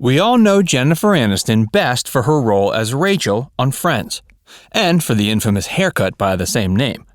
We all know Jennifer Aniston best for her role as Rachel on Friends, and for the infamous haircut by the same name.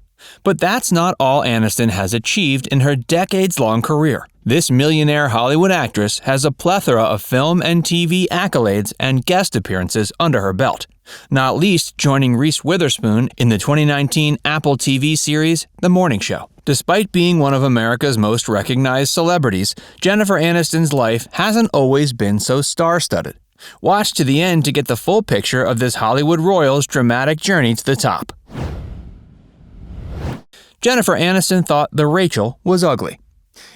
But that's not all Aniston has achieved in her decades-long career. This millionaire Hollywood actress has a plethora of film and TV accolades and guest appearances under her belt, not least joining Reese Witherspoon in the 2019 Apple TV series The Morning Show. Despite being one of America's most recognized celebrities, Jennifer Aniston's life hasn't always been so star-studded. Watch to the end to get the full picture of this Hollywood royal's dramatic journey to the top. Jennifer Aniston thought the Rachel was ugly.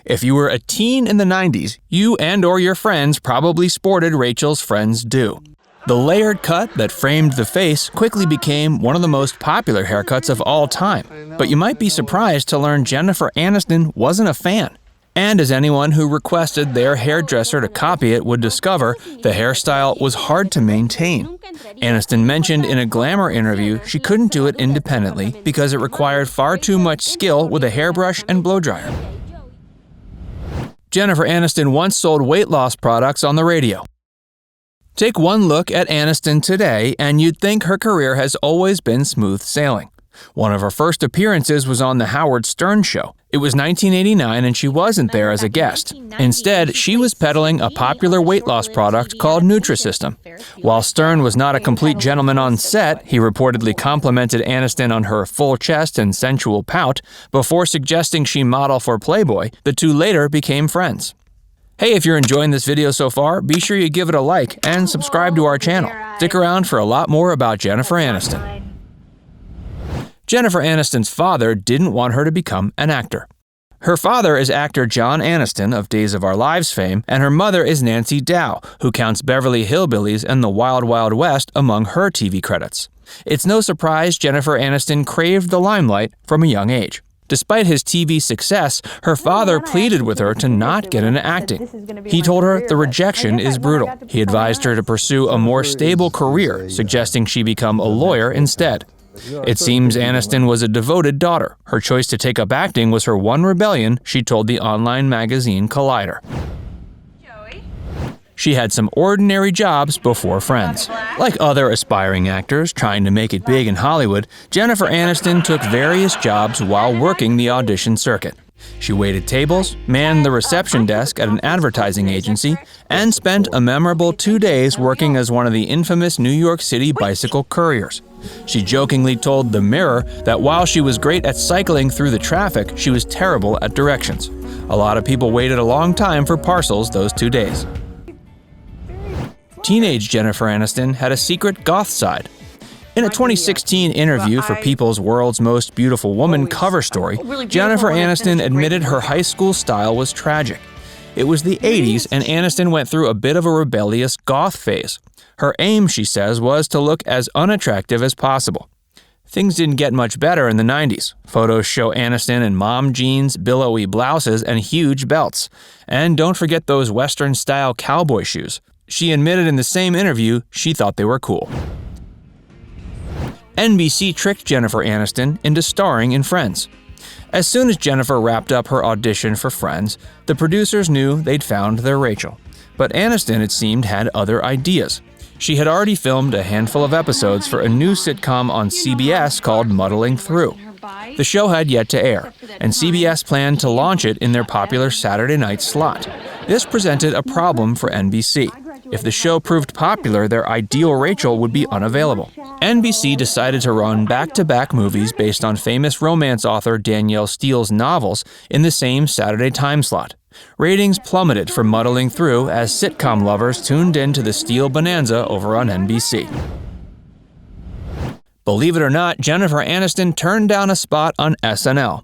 If you were a teen in the 90s, you and/or your friends probably sported Rachel's Friends do. The layered cut that framed the face quickly became one of the most popular haircuts of all time, but you might be surprised to learn Jennifer Aniston wasn't a fan. And as anyone who requested their hairdresser to copy it would discover, the hairstyle was hard to maintain. Aniston mentioned in a Glamour interview she couldn't do it independently because it required far too much skill with a hairbrush and blow-dryer. Jennifer Aniston once sold weight loss products on the radio. Take one look at Aniston today and you'd think her career has always been smooth sailing. One of her first appearances was on The Howard Stern Show. It was 1989 and she wasn't there as a guest. Instead, she was peddling a popular weight loss product called Nutrisystem. While Stern was not a complete gentleman on set, he reportedly complimented Aniston on her full chest and sensual pout before suggesting she model for Playboy. The two later became friends. Hey, if you're enjoying this video so far, be sure you give it a like and subscribe to our channel. Stick around for a lot more about Jennifer Aniston. Jennifer Aniston's father didn't want her to become an actor. Her father is actor John Aniston of Days of Our Lives fame, and her mother is Nancy Dow, who counts Beverly Hillbillies and The Wild Wild West among her TV credits. It's no surprise Jennifer Aniston craved the limelight from a young age. Despite his TV success, her father pleaded with her to not get into acting. He told her the rejection is brutal. He advised her to pursue a more stable career, suggesting she become a lawyer instead. It seems Aniston was a devoted daughter. Her choice to take up acting was her one rebellion, she told the online magazine Collider. She had some ordinary jobs before Friends. Like other aspiring actors trying to make it big in Hollywood, Jennifer Aniston took various jobs while working the audition circuit. She waited tables, manned the reception desk at an advertising agency, and spent a memorable 2 days working as one of the infamous New York City bicycle couriers. She jokingly told The Mirror that while she was great at cycling through the traffic, she was terrible at directions. A lot of people waited a long time for parcels those 2 days. Teenage Jennifer Aniston had a secret goth side. In a 2016 interview for People's World's Most Beautiful Woman cover story, Jennifer Aniston admitted her high school style was tragic. It was the 80s and Aniston went through a bit of a rebellious goth phase. Her aim, she says, was to look as unattractive as possible. Things didn't get much better in the 90s. Photos show Aniston in mom jeans, billowy blouses, and huge belts. And don't forget those Western-style cowboy shoes. She admitted in the same interview she thought they were cool. NBC tricked Jennifer Aniston into starring in Friends. As soon as Jennifer wrapped up her audition for Friends, the producers knew they'd found their Rachel. But Aniston, it seemed, had other ideas. She had already filmed a handful of episodes for a new sitcom on CBS called Muddling Through. The show had yet to air, and CBS planned to launch it in their popular Saturday night slot. This presented a problem for NBC. If the show proved popular, their ideal Rachel would be unavailable. NBC decided to run back-to-back movies based on famous romance author Danielle Steele's novels in the same Saturday time slot. Ratings plummeted for Muddling Through as sitcom lovers tuned into the Steele bonanza over on NBC. Believe it or not, Jennifer Aniston turned down a spot on SNL.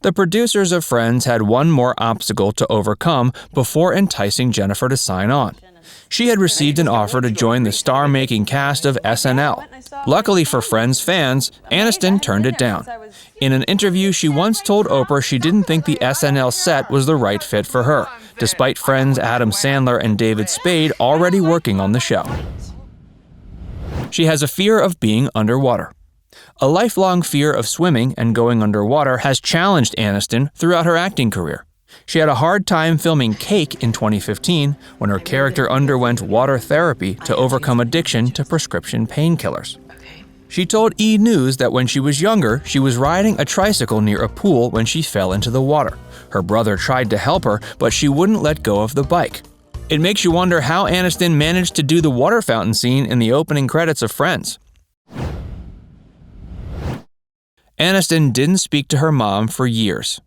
The producers of Friends had one more obstacle to overcome before enticing Jennifer to sign on. She had received an offer to join the star-making cast of SNL. Luckily for Friends fans, Aniston turned it down. In an interview, she once told Oprah she didn't think the SNL set was the right fit for her, despite Friends' Adam Sandler and David Spade already working on the show. She has a fear of being underwater. A lifelong fear of swimming and going underwater has challenged Aniston throughout her acting career. She had a hard time filming Cake in 2015 when her character underwent water therapy to overcome addiction to prescription painkillers. She told E! News that when she was younger, she was riding a tricycle near a pool when she fell into the water. Her brother tried to help her, but she wouldn't let go of the bike. It makes you wonder how Aniston managed to do the water fountain scene in the opening credits of Friends. Aniston didn't speak to her mom for years.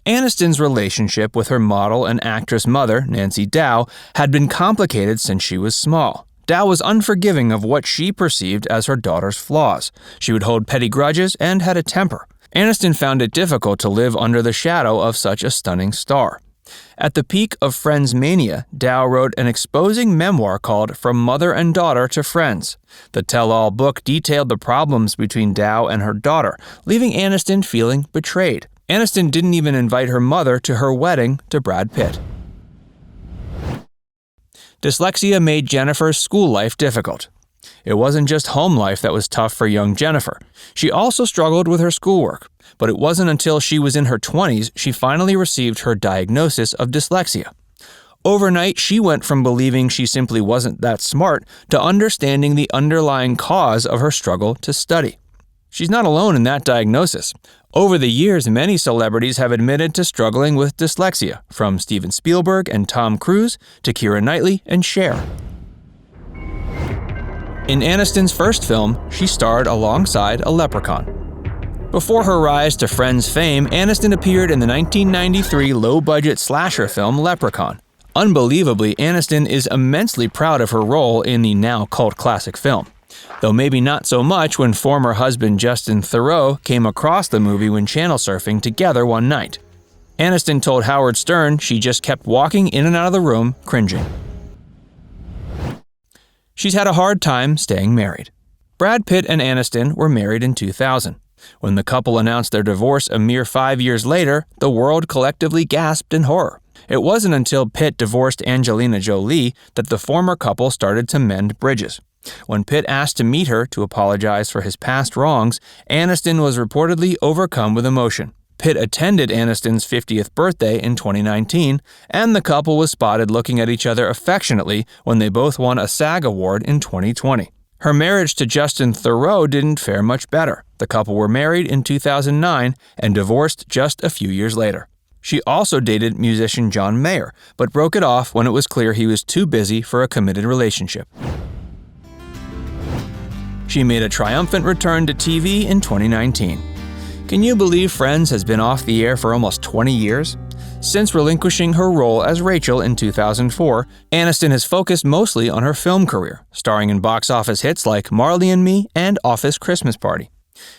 Aniston's relationship with her model and actress mother, Nancy Dow, had been complicated since she was small. Dow was unforgiving of what she perceived as her daughter's flaws. She would hold petty grudges and had a temper. Aniston found it difficult to live under the shadow of such a stunning star. At the peak of Friends mania, Dow wrote an exposing memoir called From Mother and Daughter to Friends. The tell-all book detailed the problems between Dow and her daughter, leaving Aniston feeling betrayed. Aniston didn't even invite her mother to her wedding to Brad Pitt. Dyslexia made Jennifer's school life difficult. It wasn't just home life that was tough for young Jennifer. She also struggled with her schoolwork. But it wasn't until she was in her 20s she finally received her diagnosis of dyslexia. Overnight, she went from believing she simply wasn't that smart to understanding the underlying cause of her struggle to study. She's not alone in that diagnosis. Over the years, many celebrities have admitted to struggling with dyslexia, from Steven Spielberg and Tom Cruise to Keira Knightley and Cher. In Aniston's first film, she starred alongside a leprechaun. Before her rise to Friends fame, Aniston appeared in the 1993 low-budget slasher film Leprechaun. Unbelievably, Aniston is immensely proud of her role in the now cult classic film. Though maybe not so much when former husband Justin Theroux came across the movie when channel surfing together one night. Aniston told Howard Stern she just kept walking in and out of the room, cringing. She's had a hard time staying married. Brad Pitt and Aniston were married in 2000. When the couple announced their divorce a mere 5 years later, the world collectively gasped in horror. It wasn't until Pitt divorced Angelina Jolie that the former couple started to mend bridges. When Pitt asked to meet her to apologize for his past wrongs, Aniston was reportedly overcome with emotion. Pitt attended Aniston's 50th birthday in 2019, and the couple was spotted looking at each other affectionately when they both won a SAG award in 2020. Her marriage to Justin Theroux didn't fare much better. The couple were married in 2009 and divorced just a few years later. She also dated musician John Mayer, but broke it off when it was clear he was too busy for a committed relationship. She made a triumphant return to TV in 2019. Can you believe Friends has been off the air for almost 20 years? Since relinquishing her role as Rachel in 2004, Aniston has focused mostly on her film career, starring in box office hits like Marley and Me and Office Christmas Party.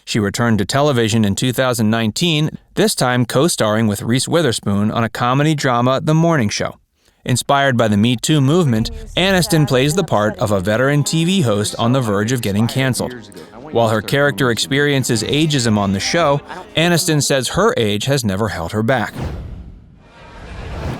She returned to television in 2019, this time co-starring with Reese Witherspoon on a comedy drama The Morning Show. Inspired by the Me Too movement, Aniston plays the part of a veteran TV host on the verge of getting canceled. While her character experiences ageism on the show, Aniston says her age has never held her back.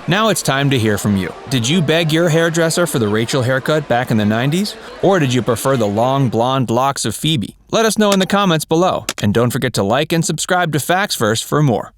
Now it's time to hear from you. Did you beg your hairdresser for the Rachel haircut back in the 90s? Or did you prefer the long blonde locks of Phoebe? Let us know in the comments below. And don't forget to like and subscribe to Facts Verse for more.